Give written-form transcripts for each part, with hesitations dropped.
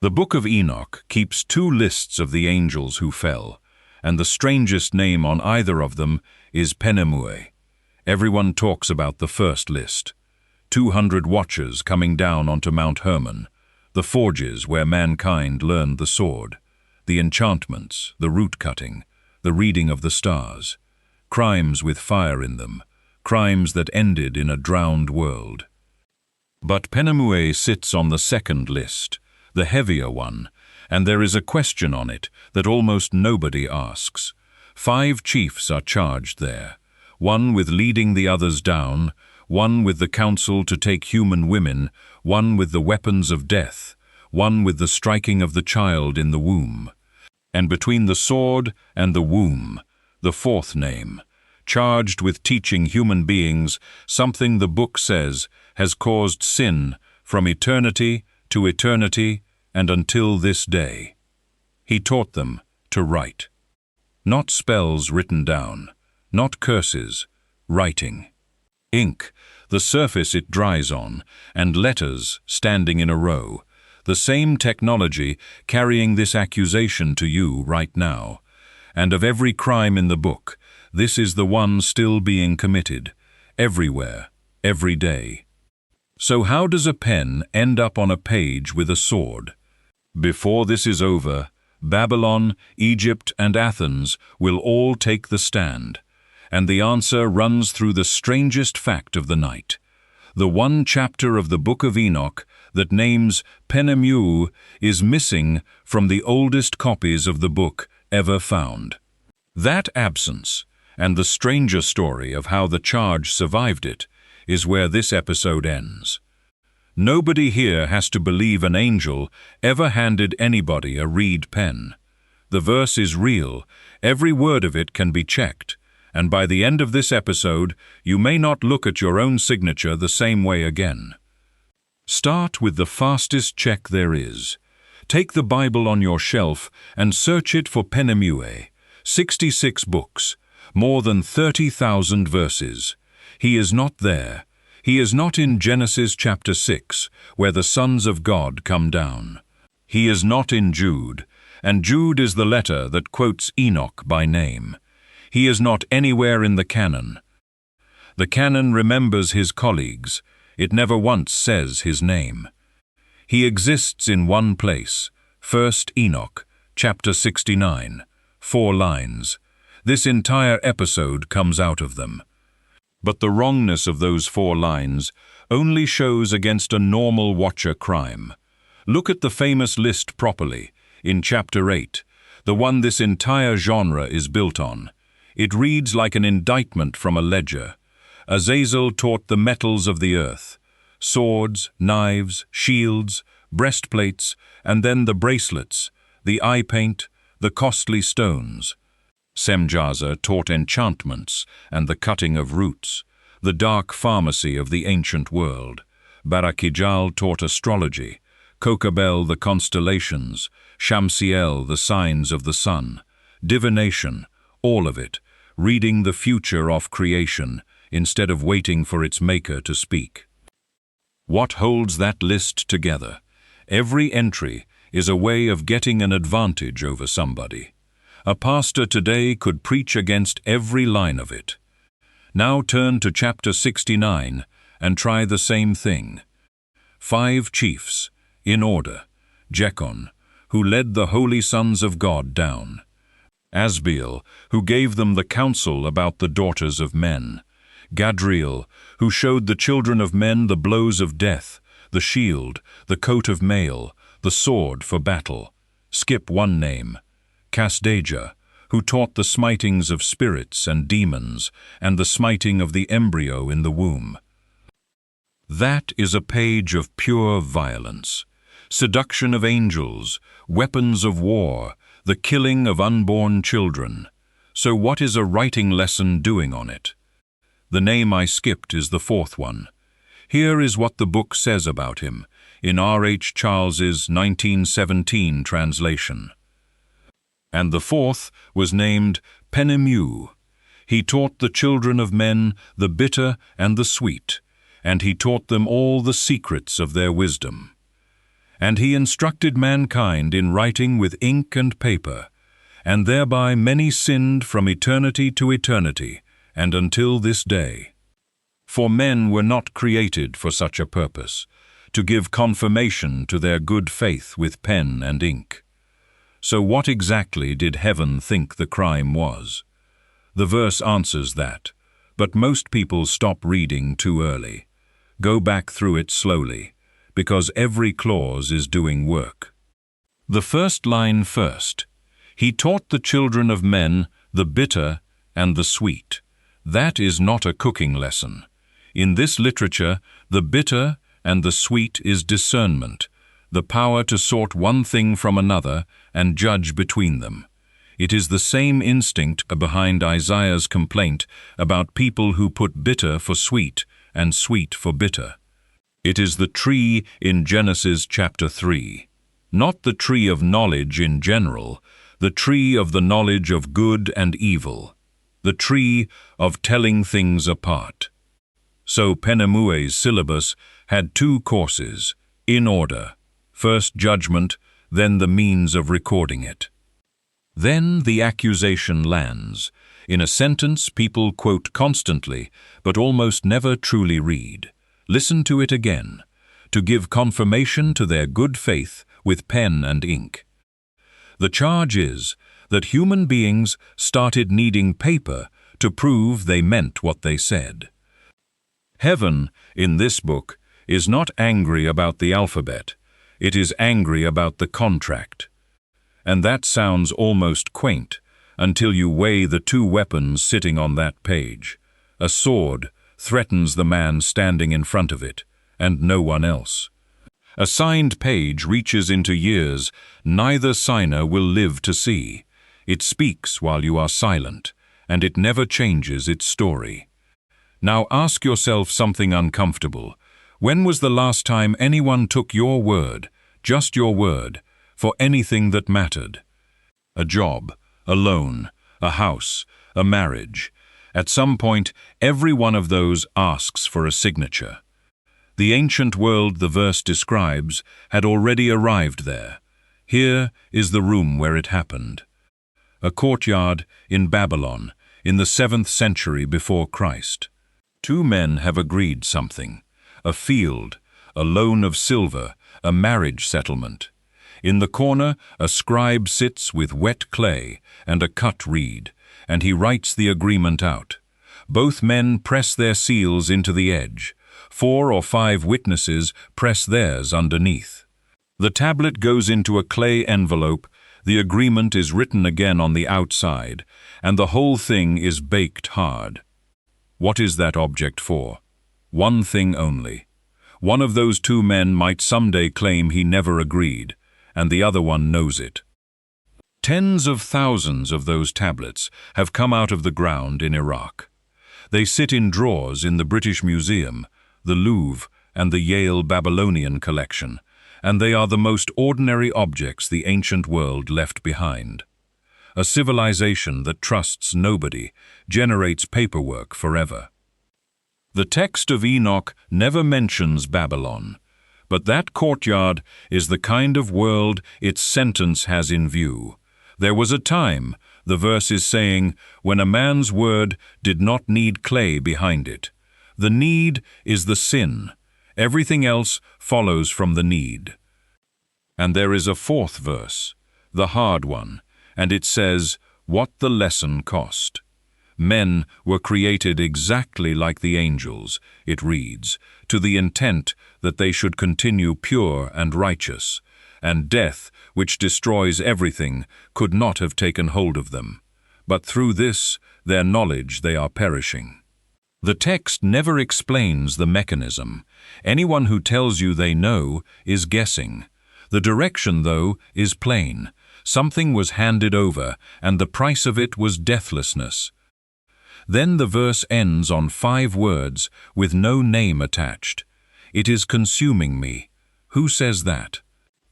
The Book of Enoch keeps two lists of the angels who fell, and the strangest name on either of them is Penemue. Everyone talks about the first list. 200 watchers coming down onto Mount Hermon, the forges where mankind learned the sword, the enchantments, the root-cutting, the reading of the stars, crimes with fire in them, crimes that ended in a drowned world. But Penemue sits on the second list, the heavier one, and there is a question on it that almost nobody asks. 5 chiefs are charged there, one with leading the others down, one with the counsel to take human women, one with the weapons of death, one with the striking of the child in the womb. And between the sword and the womb, the fourth name, charged with teaching human beings something the book says has caused sin from eternity to eternity and until this day. He taught them to write. Not spells written down, not curses, writing. Ink, the surface it dries on, and letters standing in a row. The same technology carrying this accusation to you right now. And of every crime in the book, this is the one still being committed, everywhere, every day. So how does a pen end up on a page with a sword? Before this is over, Babylon, Egypt, and Athens will all take the stand. And the answer runs through the strangest fact of the night. The one chapter of the Book of Enoch that names Penemue is missing from the oldest copies of the book ever found. That absence, and the stranger story of how the charge survived it, is where this episode ends. Nobody here has to believe an angel ever handed anybody a reed pen. The verse is real, every word of it can be checked, and by the end of this episode, you may not look at your own signature the same way again. Start with the fastest check there is. Take the Bible on your shelf and search it for Penemue. 66 books, more than 30,000 verses. He is not there. He is not in Genesis chapter 6, where the sons of God come down. He is not in Jude, and Jude is the letter that quotes Enoch by name. He is not anywhere in the canon. The canon remembers his colleagues. It never once says his name. He exists in one place, 1 Enoch, chapter 69, 4 lines. This entire episode comes out of them. But the wrongness of those 4 lines only shows against a normal watcher crime. Look at the famous list properly, in chapter 8, the one this entire genre is built on. It reads like an indictment from a ledger. Azazel taught the metals of the earth, swords, knives, shields, breastplates, and then the bracelets, the eye paint, the costly stones. Semjaza taught enchantments and the cutting of roots, the dark pharmacy of the ancient world. Barakijal taught astrology, Kokabel the constellations, Shamsiel the signs of the sun, divination, all of it, reading the future of creation instead of waiting for its maker to speak. What holds that list together? Every entry is a way of getting an advantage over somebody. A pastor today could preach against every line of it. Now turn to chapter 69 and try the same thing. 5 chiefs, in order: Jechon, who led the holy sons of God down; Asbeel, who gave them the counsel about the daughters of men; Gadriel, who showed the children of men the blows of death, the shield, the coat of mail, the sword for battle. Skip one name. Casdaja, who taught the smitings of spirits and demons, and the smiting of the embryo in the womb. That is a page of pure violence. Seduction of angels, weapons of war, the killing of unborn children. So what is a writing lesson doing on it? The name I skipped is the 4th one. Here is what the book says about him, in R.H. Charles's 1917 translation. And the 4th was named Penemue. He taught the children of men the bitter and the sweet, and he taught them all the secrets of their wisdom. And he instructed mankind in writing with ink and paper, and thereby many sinned from eternity to eternity, and until this day. For men were not created for such a purpose, to give confirmation to their good faith with pen and ink. So what exactly did heaven think the crime was? The verse answers that, but most people stop reading too early. Go back through it slowly, because every clause is doing work. The first line first. He taught the children of men the bitter and the sweet. That is not a cooking lesson. In this literature, the bitter and the sweet is discernment, the power to sort one thing from another and judge between them. It is the same instinct behind Isaiah's complaint about people who put bitter for sweet and sweet for bitter. It is the tree in Genesis chapter 3, not the tree of knowledge in general, the tree of the knowledge of good and evil, the tree of telling things apart. So Penemue's syllabus had 2 courses, in order, first judgment, then the means of recording it. Then the accusation lands, in a sentence people quote constantly, but almost never truly read. Listen to it again, to give confirmation to their good faith with pen and ink. The charge is that human beings started needing paper to prove they meant what they said. Heaven, in this book, is not angry about the alphabet. It is angry about the contract. And that sounds almost quaint until you weigh the 2 weapons sitting on that page. A sword threatens the man standing in front of it, and no one else. A signed page reaches into years neither signer will live to see. It speaks while you are silent, and it never changes its story. Now ask yourself something uncomfortable. When was the last time anyone took your word, just your word, for anything that mattered? A job, a loan, a house, a marriage. At some point, every one of those asks for a signature. The ancient world the verse describes had already arrived there. Here is the room where it happened. A courtyard in Babylon, in the 7th century before Christ. 2 men have agreed something. A field, a loan of silver, a marriage settlement. In the corner, a scribe sits with wet clay and a cut reed, and he writes the agreement out. Both men press their seals into the edge. 4 or 5 witnesses press theirs underneath. The tablet goes into a clay envelope, the agreement is written again on the outside, and the whole thing is baked hard. What is that object for? One thing only. One of those 2 men might someday claim he never agreed, and the other one knows it. Tens of thousands of those tablets have come out of the ground in Iraq. They sit in drawers in the British Museum, the Louvre, and the Yale Babylonian collection, and they are the most ordinary objects the ancient world left behind. A civilization that trusts nobody generates paperwork forever. The text of Enoch never mentions Babylon, but that courtyard is the kind of world its sentence has in view. There was a time, the verse is saying, when a man's word did not need clay behind it. The need is the sin. Everything else follows from the need. And there is a 4th verse, the hard one, and it says, what the lesson cost. Men were created exactly like the angels, it reads, to the intent that they should continue pure and righteous, and death, which destroys everything, could not have taken hold of them. But through this, their knowledge, they are perishing. The text never explains the mechanism. Anyone who tells you they know is guessing. The direction, though, is plain. Something was handed over, and the price of it was deathlessness. Then the verse ends on 5 words with no name attached. It is consuming me. Who says that?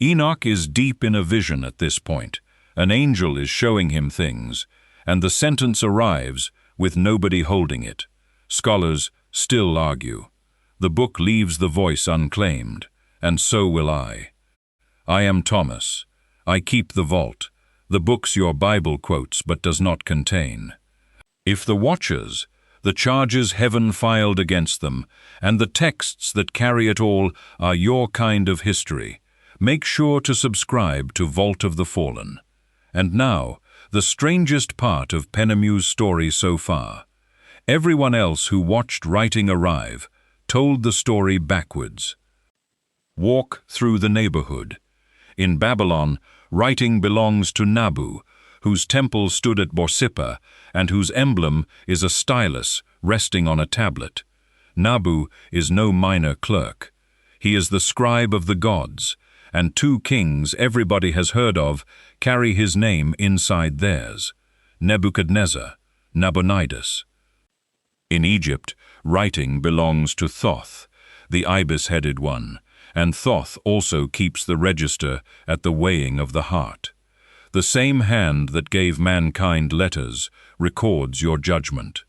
Enoch is deep in a vision at this point. An angel is showing him things, and the sentence arrives with nobody holding it. Scholars still argue. The book leaves the voice unclaimed, and so will I. I am Thomas. I keep the vault, the books your Bible quotes but does not contain. If the watchers, the charges heaven filed against them, and the texts that carry it all are your kind of history, make sure to subscribe to Vault of the Fallen. And now, the strangest part of Penemue's story so far. Everyone else who watched writing arrive told the story backwards. Walk through the neighborhood. In Babylon, writing belongs to Nabu, whose temple stood at Borsippa and whose emblem is a stylus resting on a tablet. Nabu is no minor clerk. He is the scribe of the gods, and 2 kings everybody has heard of carry his name inside theirs: Nebuchadnezzar, Nabonidus. In Egypt, writing belongs to Thoth, the ibis-headed one, and Thoth also keeps the register at the weighing of the heart. The same hand that gave mankind letters records your judgment.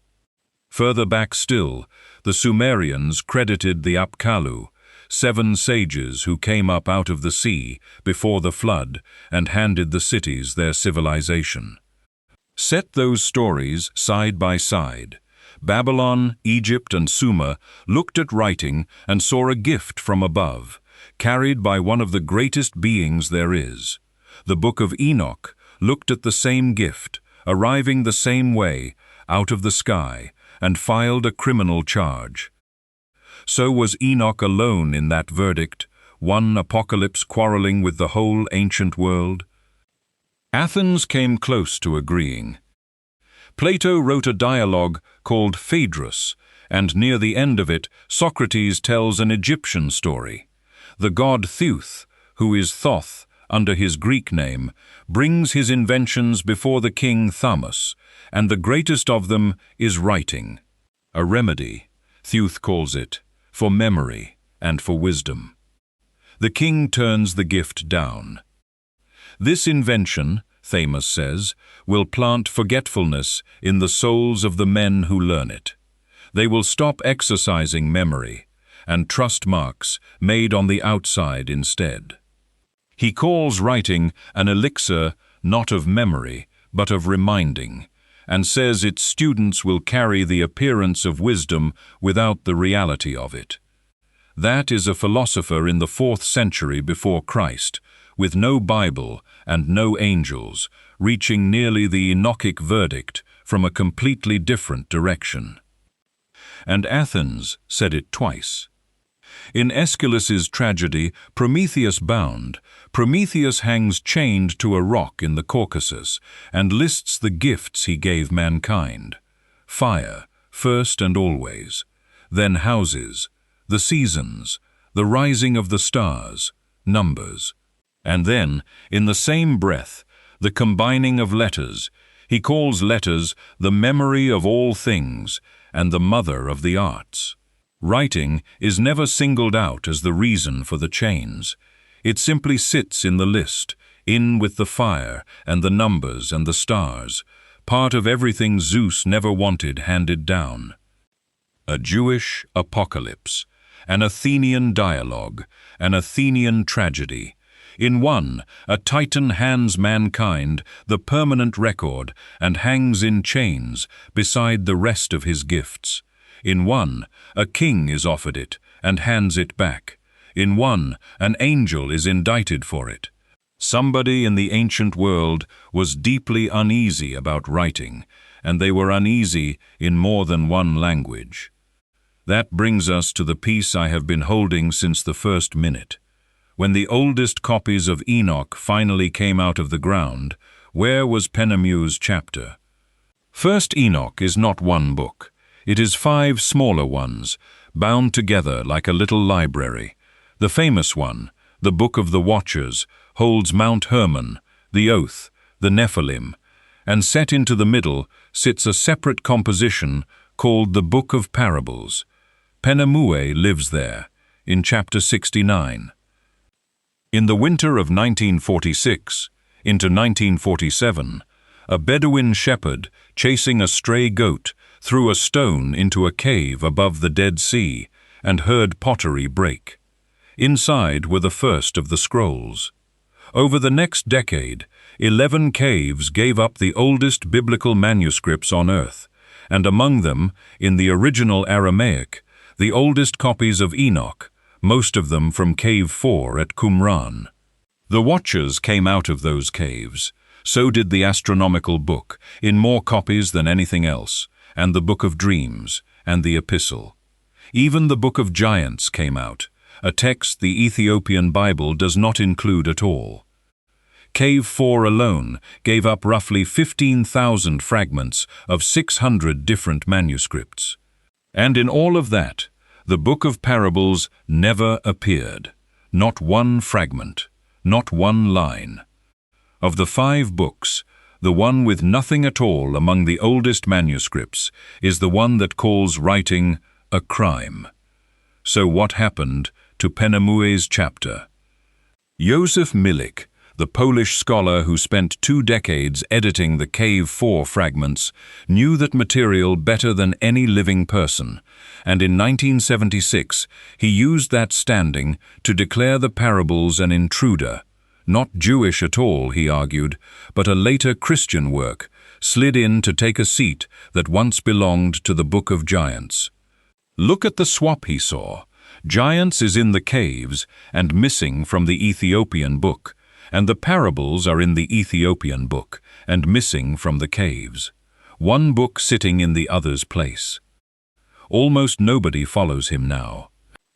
Further back still, the Sumerians credited the Apkallu, 7 sages who came up out of the sea before the flood and handed the cities their civilization. Set those stories side by side. Babylon, Egypt, and Sumer looked at writing and saw a gift from above, carried by one of the greatest beings there is. The Book of Enoch looked at the same gift, arriving the same way, out of the sky, and filed a criminal charge. So was Enoch alone in that verdict, one apocalypse quarreling with the whole ancient world? Athens came close to agreeing. Plato wrote a dialogue called Phaedrus, and near the end of it, Socrates tells an Egyptian story. The god Thuth, who is Thoth under his Greek name, brings his inventions before the king Thamos, and the greatest of them is writing. A remedy, Thuth calls it, for memory and for wisdom. The king turns the gift down. This invention, Thamos says, will plant forgetfulness in the souls of the men who learn it. They will stop exercising memory and trust marks made on the outside instead. He calls writing an elixir not of memory, but of reminding, and says its students will carry the appearance of wisdom without the reality of it. That is a philosopher in the 4th century before Christ, with no Bible and no angels, reaching nearly the Enochic verdict from a completely different direction. And Athens said it twice. In Aeschylus's tragedy, Prometheus Bound, Prometheus hangs chained to a rock in the Caucasus and lists the gifts he gave mankind. Fire, first and always, then houses, the seasons, the rising of the stars, numbers. And then, in the same breath, the combining of letters. He calls letters the memory of all things and the mother of the arts. Writing is never singled out as the reason for the chains. It simply sits in the list, in with the fire and the numbers and the stars, part of everything Zeus never wanted handed down. A Jewish apocalypse, an Athenian dialogue, an Athenian tragedy. In one, a titan hands mankind the permanent record and hangs in chains beside the rest of his gifts. In one, a king is offered it and hands it back. In one, an angel is indicted for it. Somebody in the ancient world was deeply uneasy about writing, and they were uneasy in more than one language. That brings us to the piece I have been holding since the first minute. When the oldest copies of Enoch finally came out of the ground, where was Penemue's chapter? First Enoch is not one book. It is 5 smaller ones, bound together like a little library. The famous one, the Book of the Watchers, holds Mount Hermon, the Oath, the Nephilim, and set into the middle sits a separate composition called the Book of Parables. Penemue lives there, in chapter 69. In the winter of 1946 into 1947, a Bedouin shepherd chasing a stray goat threw a stone into a cave above the Dead Sea and heard pottery break. Inside were the first of the scrolls. Over the next decade, 11 caves gave up the oldest biblical manuscripts on earth, and among them, in the original Aramaic, the oldest copies of Enoch, most of them from Cave 4 at Qumran. The Watchers came out of those caves. So did the astronomical book, in more copies than anything else, and the Book of Dreams, and the Epistle. Even the Book of Giants came out, a text the Ethiopian Bible does not include at all. Cave 4 alone gave up roughly 15,000 fragments of 600 different manuscripts. And in all of that, the Book of Parables never appeared. Not one fragment, not one line. Of the 5 books, the one with nothing at all among the oldest manuscripts is the one that calls writing a crime. So what happened to Penemue's chapter? Józef Milik, the Polish scholar who spent 2 decades editing the Cave 4 fragments, knew that material better than any living person, and in 1976 he used that standing to declare the parables an intruder, not Jewish at all, he argued, but a later Christian work, slid in to take a seat that once belonged to the Book of Giants. Look at the swap he saw. Giants is in the caves and missing from the Ethiopian book, and the parables are in the Ethiopian book and missing from the caves. One book sitting in the other's place. Almost nobody follows him now.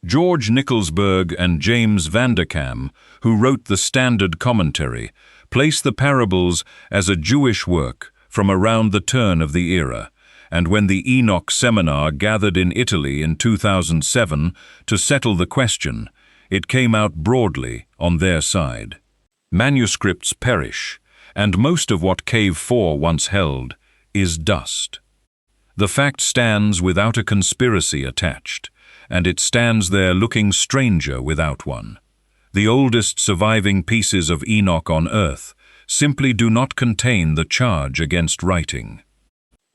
George Nicholsberg and James Vanderkam, who wrote the Standard Commentary, place the parables as a Jewish work from around the turn of the era, and when the Enoch Seminar gathered in Italy in 2007 to settle the question, it came out broadly on their side. Manuscripts perish, and most of what Cave 4 once held is dust. The fact stands without a conspiracy attached, and it stands there looking stranger without one. The oldest surviving pieces of Enoch on earth simply do not contain the charge against writing.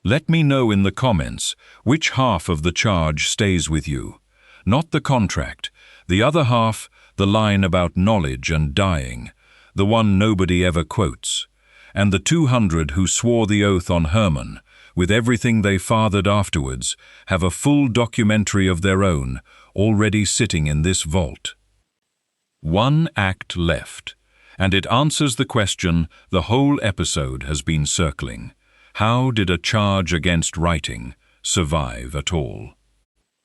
Let me know in the comments which half of the charge stays with you. Not the contract, the other half, the line about knowledge and dying, the one nobody ever quotes, and the 200 who swore the oath on Hermon, with everything they fathered afterwards, have a full documentary of their own already sitting in this vault. One act left, and it answers the question the whole episode has been circling. How did a charge against writing survive at all?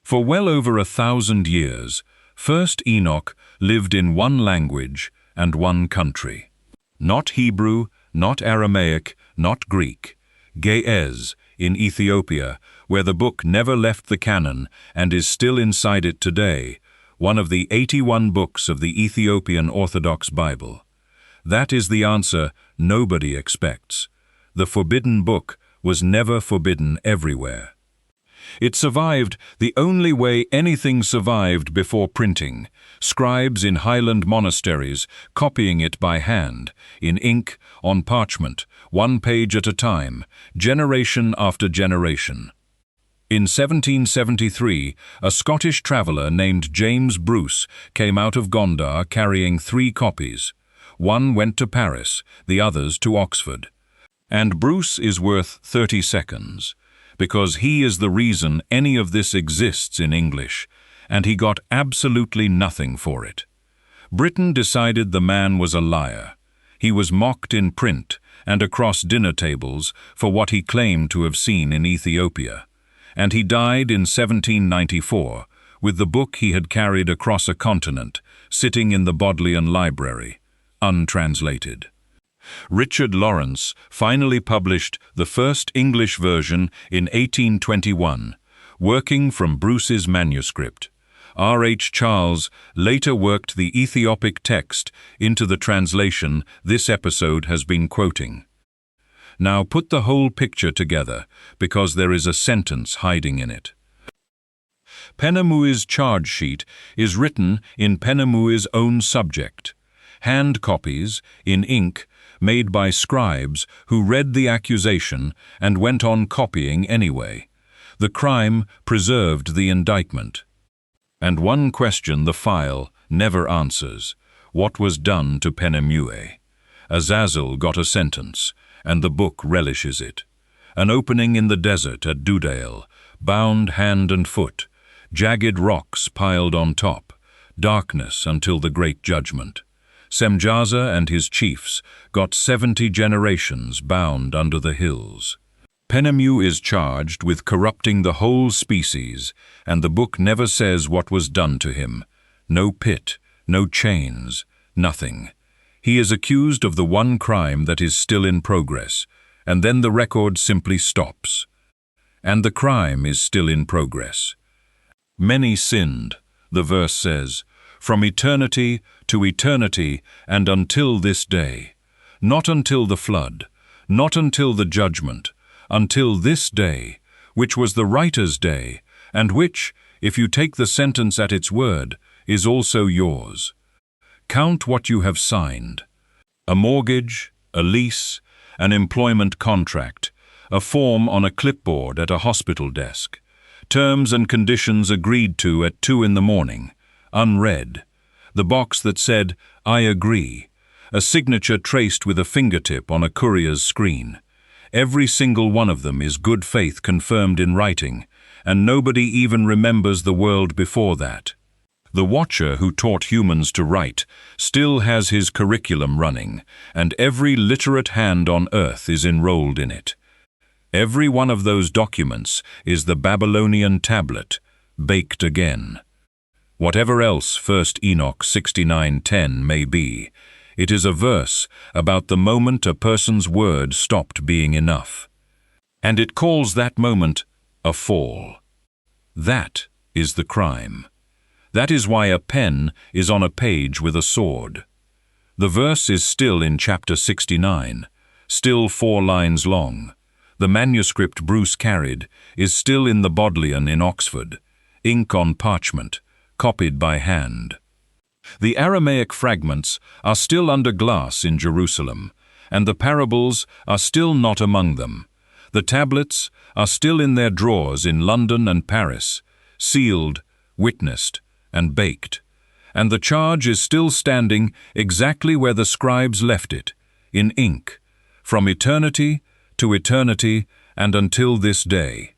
For well over 1,000 years, first Enoch lived in one language and one country. Not Hebrew, not Aramaic, not Greek. Ge'ez in Ethiopia, where the book never left the canon and is still inside it today, one of the 81 books of the Ethiopian Orthodox Bible. That is the answer nobody expects. The forbidden book was never forbidden everywhere. It survived the only way anything survived before printing, scribes in highland monasteries copying it by hand, in ink, on parchment, one page at a time, generation after generation. In 1773, a Scottish traveller named James Bruce came out of Gondar carrying 3 copies. One went to Paris, the others to Oxford. And Bruce is worth 30 seconds, because he is the reason any of this exists in English, and he got absolutely nothing for it. Britain decided the man was a liar. He was mocked in print and across dinner tables for what he claimed to have seen in Ethiopia, and he died in 1794 with the book he had carried across a continent sitting in the Bodleian Library, untranslated. Richard Lawrence finally published the first English version in 1821, working from Bruce's manuscript. R.H. Charles later worked the Ethiopic text into the translation this episode has been quoting. Now put the whole picture together, because there is a sentence hiding in it. Penemue's charge sheet is written in Penemue's own subject. Hand copies, in ink, made by scribes who read the accusation and went on copying anyway. The crime preserved the indictment. And one question the file never answers. what was done to Penemue. Azazel got a sentence, and the book relishes it. An opening in the desert at Dudael, bound hand and foot, jagged rocks piled on top, darkness until the great judgment. Semjaza and his chiefs got 70 generations bound under the hills. Penemue is charged with corrupting the whole species, and the book never says what was done to him. No pit, no chains, nothing. He is accused of the one crime that is still in progress, and then the record simply stops. And the crime is still in progress. Many sinned, the verse says, from eternity to eternity and until this day. Not until the flood, not until the judgment, until this day, which was the writer's day, and which, if you take the sentence at its word, is also yours. Count what you have signed. A mortgage, a lease, an employment contract, a form on a clipboard at a hospital desk, terms and conditions agreed to at 2 in the morning, unread, the box that said, "I agree," a signature traced with a fingertip on a courier's screen. Every single one of them is good faith confirmed in writing, and nobody even remembers the world before that. The watcher who taught humans to write still has his curriculum running, and every literate hand on earth is enrolled in it. Every one of those documents is the Babylonian tablet, baked again. Whatever else 1 Enoch 69:10 may be, it is a verse about the moment a person's word stopped being enough. And it calls that moment a fall. That is the crime. That is why a pen is on a page with a sword. The verse is still in chapter 69, still 4 lines long. The manuscript Bruce carried is still in the Bodleian in Oxford, ink on parchment, copied by hand. The Aramaic fragments are still under glass in Jerusalem, and the parables are still not among them. The tablets are still in their drawers in London and Paris, sealed, witnessed, and baked. And the charge is still standing exactly where the scribes left it, in ink, from eternity to eternity and until this day.